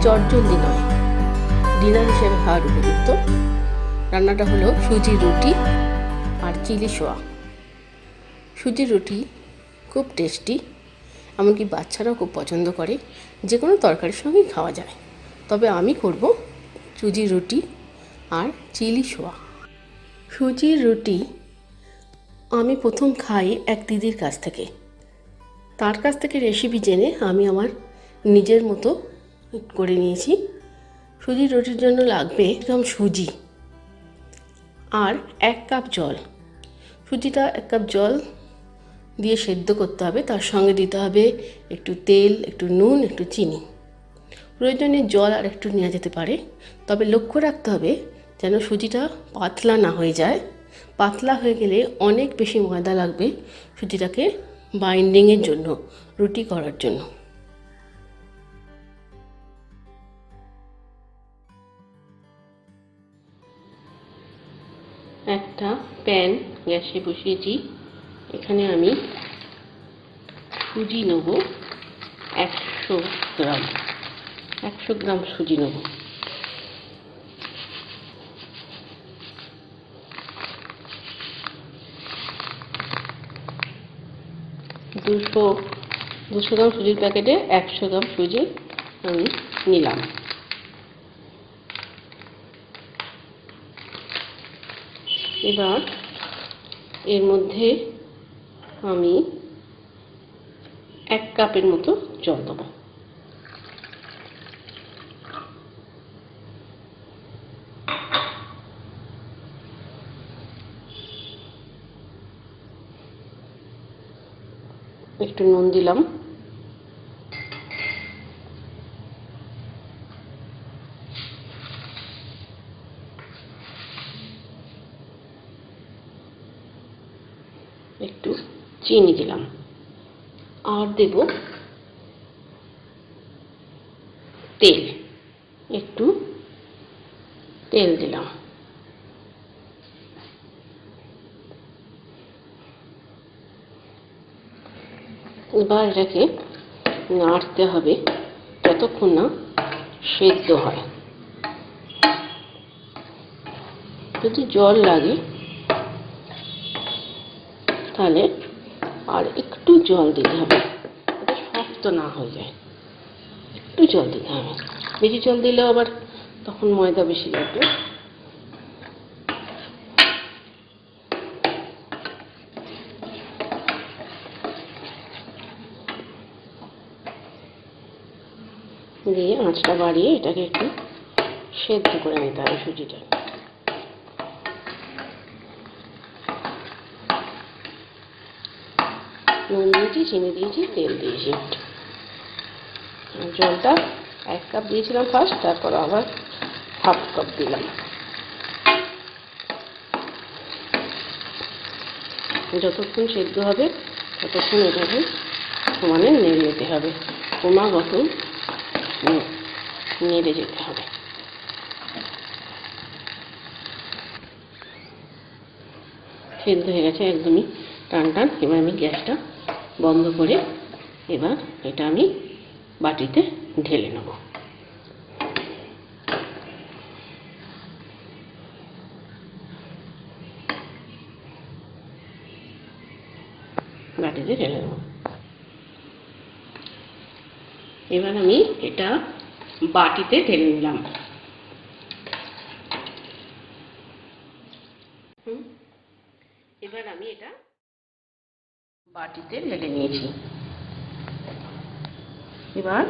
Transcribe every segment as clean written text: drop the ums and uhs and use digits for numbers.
চটজলদি নয়, ডিনার হিসেবে খাওয়ার উপযুক্ত। রান্নাটা হলো সুজির রুটি আর চিলি সোয়া। সুজির রুটি খুব টেস্টি, এমনকি বাচ্চারাও খুব পছন্দ করে, যে কোনো তরকারির সঙ্গেই খাওয়া যায়। তবে আমি করব সুজির রুটি আর চিলি সোয়া। সুজির রুটি আমি প্রথম খাই এক দিদির কাছ থেকে। তার কাছ থেকে রেসিপি জেনে আমি আমার নিজের মতো করে নিয়েছি। সুজির রুটির জন্য লাগবে একদম সুজি আর 1 কাপ জল। সুজিটা 1 কাপ জল দিয়ে সেদ্ধ করতে হবে, তার সঙ্গে দিতে হবে একটু তেল, একটু নুন, একটু চিনি। প্রয়োজনে জল আর একটু নেওয়া যেতে পারে, তবে লক্ষ্য রাখতে হবে যেন সুজিটা পাতলা না হয়ে যায়। পাতলা হয়ে গেলে অনেক বেশি ময়দা লাগবে সুজিটাকে বাইন্ডিংয়ের জন্য, রুটি করার জন্য। একটা প্যান গ্যাসে বসিয়েছি, এখানে আমি সুজি নেব 100 গ্রাম। 100 গ্রাম সুজি নেব। দুশো গ্রাম সুজির প্যাকেটে 100 গ্রাম সুজি আমি নিলাম। এবার এর মধ্যে আমি 1 কাপের মতো জল দেবো। একটু নুন দিলাম। একটু চিনি দিলাম আর দেব তেল। একটু তেল দিলাম। এবার এটাকে নাড়তে হবে যতক্ষণ না সেদ্ধ হয়। যদি জল লাগে তাহলে আর একটু জল দিতে হবে, এটা শক্ত না হয়ে যায়। একটু জল দিতে হবে, বেশি জল দিলেও আবার তখন ময়দা বেশি লাগবে। দিয়ে আঁচটা বাড়িয়ে এটাকে একটু সেদ্ধ করে নিতে হবে সুজিটা। নুন দিয়েছি, চিনি দিয়েছি, তেল দিয়েছি। জলটা 1 কাপ দিয়েছিলাম ফার্স্ট, তারপর আবার হাফ কাপ দিলাম। যতক্ষণ সেদ্ধ হবে ততক্ষণ এটাকে সমানে নেড়ে যেতে হবে, ক্রমাগত নেড়ে যেতে হবে। সেদ্ধ হয়ে গেছে একদমই টান টান। এবার আমি গ্যাসটা বন্ধ করে এবার এটা আমি বাটিতে ঢেলে নেব। বাটিতে ঢেলে নেব। এবার আমি এটা বাটিতে ঢেলে নিলাম। এবার আমি এটা বাটিতে ঢেলে নিয়েছি। এবার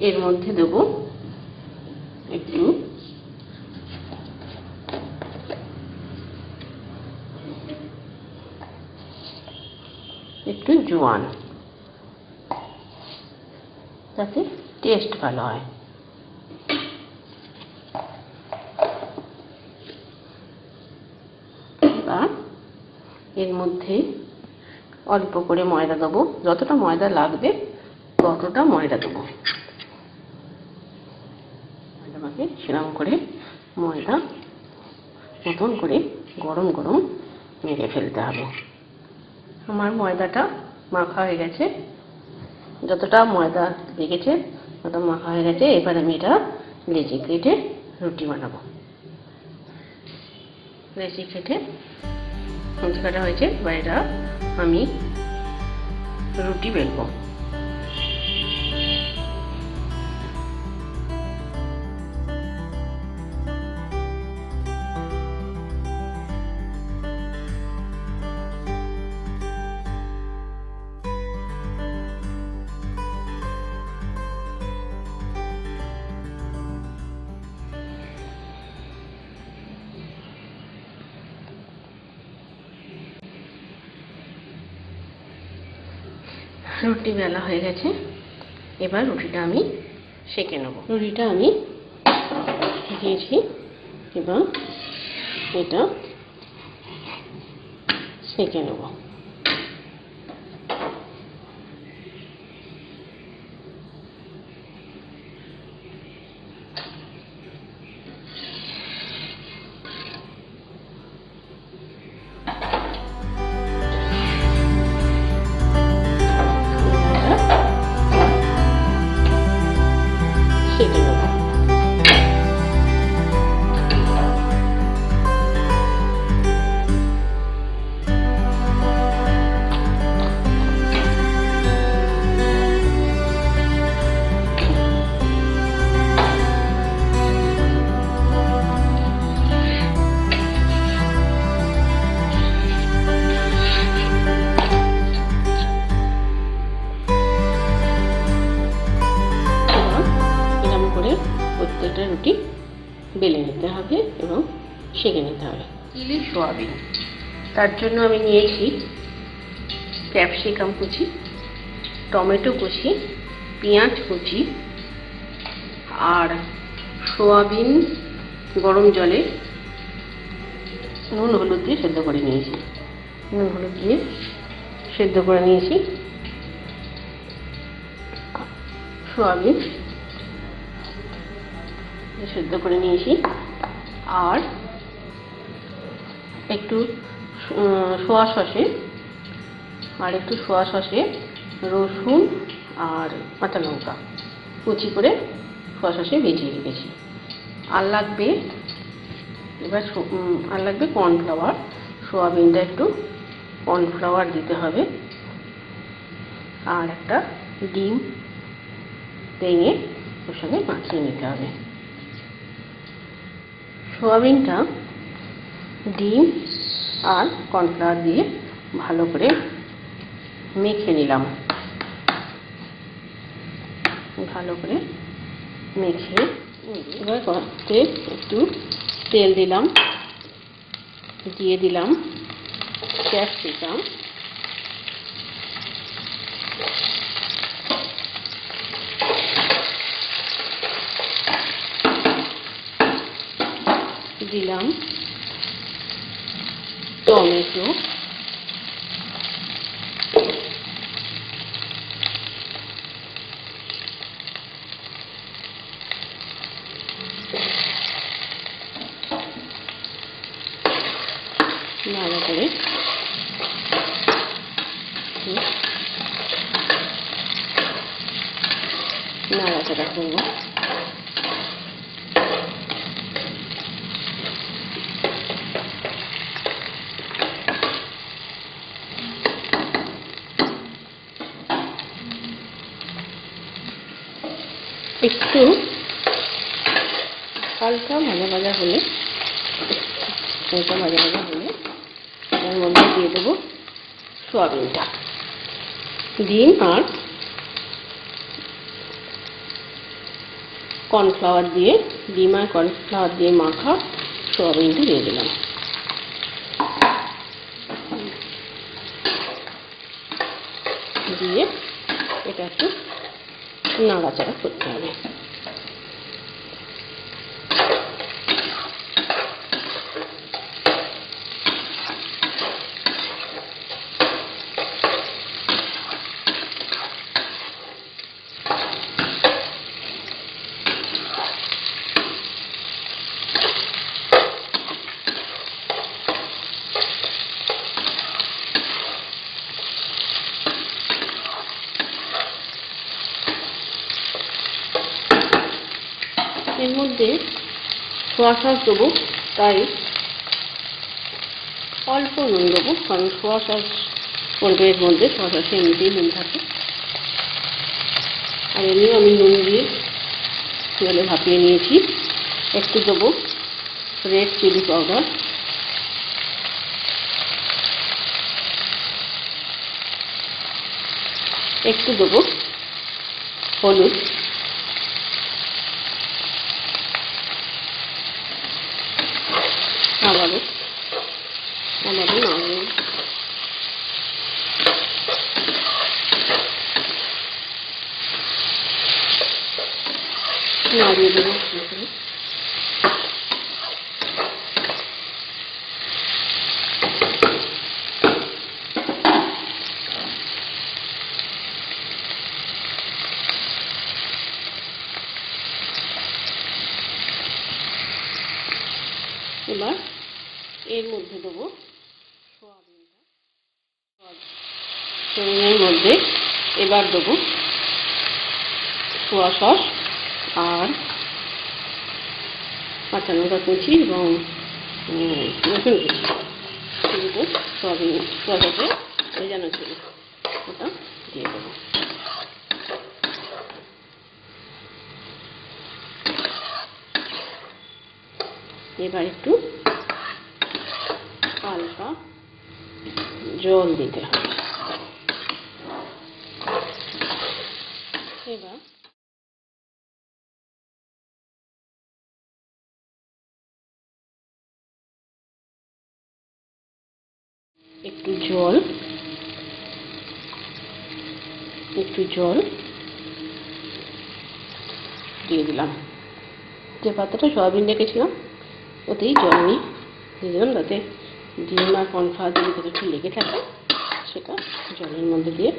এর মধ্যে দেব একটু জোয়ান, যাতে টেস্ট ভালো হয়। এবার এর মধ্যে অল্প করে ময়দা দেবো, যতটা ময়দা লাগবে ততটা ময়দা দেবো। ময়দাটাকে সেরকম করে ময়দা মতন করে গরম গরম মেখে ফেলতে হবে। আমার ময়দাটা মাখা হয়ে গেছে, যতটা ময়দা লেগেছে মতো মাখা হয়ে গেছে। এবার আমি এটা লেচি কেটে রুটি বানাবো। লেচি কেটে রুটি কাটা হয়েছে, এবার এটা আমি রুটি বেলবো। রুটি বেলা হয়ে গেছে, এবার রুটিটা আমি সেঁকে নেব। রুটিটা আমি দিয়েছি, এবার এটা সেঁকে নেব। সেঁকে নেব। প্রত্যেকটা রুটি বেলে নিতে হবে এবং সেঁকে নিতে হবে। চিলি সোয়াবিন, তার জন্য আমি নিয়েছি ক্যাপসিকাম কুচি, টমেটো কুচি, পেঁয়াজ কুচি আর সোয়াবিন গরম জলে নুন হলুদ দিয়ে সেদ্ধ করে নিয়েছি। নুন হলুদ দিয়ে সেদ্ধ করে নিয়েছি। সোয়াবিন সেদ্ধ করে নিয়েছি আর একটু সোয়া সসে রসুন আর কাঁচা লঙ্কা কুচি করে সোয়া সসে ভেজিয়ে রেখেছি। আর লাগবে কর্নফ্লাওয়ার। সোয়াবিনটা একটু কর্নফ্লাওয়ার দিতে হবে আর একটা ডিম ভেঙে ওর সঙ্গে মাখিয়ে নিতে হবে। সোয়াবিনটা ডিম আর কর্নফ্লাওয়ার দিয়ে ভালো করে মেখে নিলাম। ভালো করে মেখে এবার কড়াইতে একটু তেল দিলাম, দিয়ে দিলাম ক্যাপসিকাম, দিলাম টমেটো, ভালো করে নাড়াচাড়া করবো। একটু হালকা ভাজা ভাজা হলে তার মধ্যে দিয়ে দেবো সোয়াবিনটা। ডিম আর কর্নফ্লাওয়ার দিয়ে মাখা সোয়াবিনটা দিয়ে দিলাম। দিয়ে এটা একটু নাড়াচাড়া করতে হবে। এর মধ্যে সোয়া সস দেবো, তাই অল্প নুন দেবো, কারণ সোয়া সস পড়বে এর মধ্যে। সোয়া সসে এমনিতেই নুন থাকে, আর এমনিও আমি নুন দিয়ে জলে ভাপিয়ে নিয়েছি। একটু দেবো রেড চিলি পাউডার, একটু দেবো হলুদ, আবারও নাড়িয়ে দেবো। এবার এর মধ্যে দেবো সোয়াবিনের মধ্যে এবার দেবো সোয়া সস আর কাঁচা লঙ্কা কুচি এবং রসুন কুচি। সেগুলো সোয়া সসে ভেজানো ছিল, ওটা দিয়ে দেবো। এবার একটু হালকা জল দিতে হবে। এবার একটু জল দিয়ে দিলাম। যে পাত্রটা সয়াবিন রেখেছিলাম ওতেই জল নিয়ে দিয়ে দিলাম, যাতে ডিম আর কর্নফ্লাওয়ার যদি কোথাও একটু লেগে থাকে সেটা জলের মধ্যে দিয়ে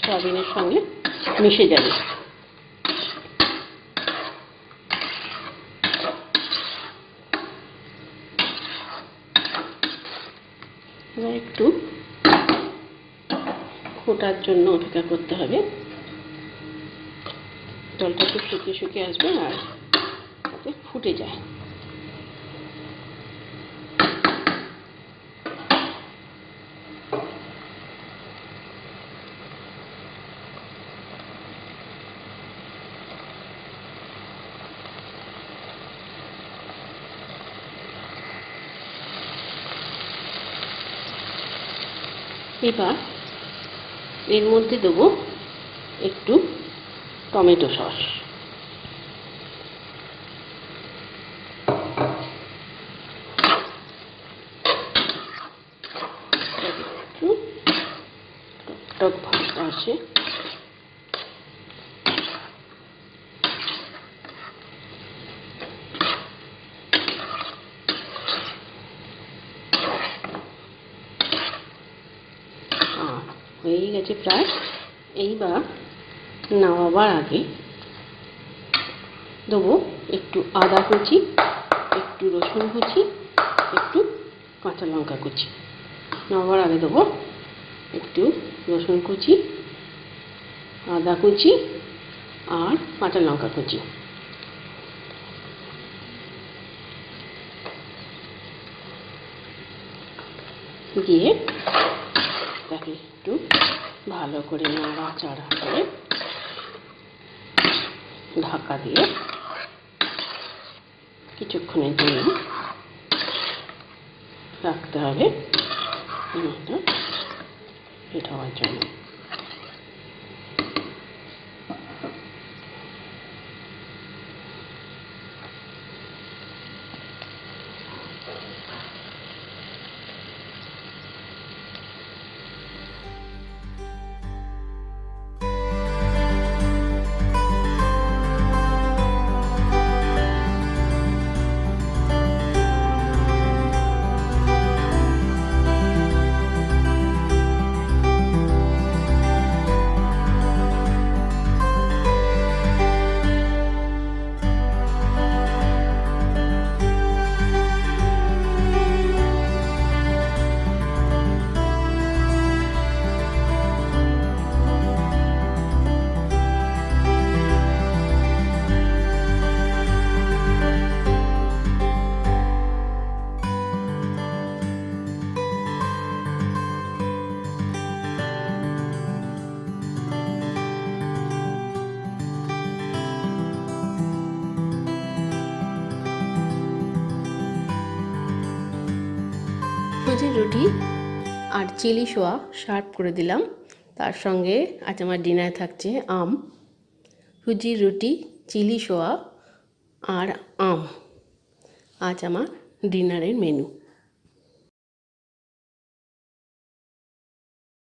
সয়াবিনের সঙ্গে মিশে যাবে। এবার একটু ফোটার জন্য অপেক্ষা করতে হবে। জলটা একটু শুকিয়ে আসবে আর ফুটে যায়। এবার এর মধ্যে দেবো একটু টমেটো সস, একটু টক ভাবটা আসে। হয়ে গেছে প্রায়। এইবার নামাবার আগে দেবো একটু আদা কুচি, একটু রসুন কুচি, একটু কাঁচা লঙ্কা কুচি। নামাবার আগে দেবো একটু রসুন কুচি, আদা কুচি আর কাঁচা লঙ্কা কুচি। দিয়ে তাকে একটু ভালো করে নাড়াচাড়া করে ঢাকা দিয়ে কিছুক্ষণের জন্য রাখতে হবে এটা হওয়ার জন্য। রুটি আর চিলি সোয়া সার্ভ করে দিলাম। তার সঙ্গে আজ আমার ডিনারে থাকছে আম, সুজির রুটি, চিলি সোয়া আর আম। আজ আমার ডিনারের মেনু।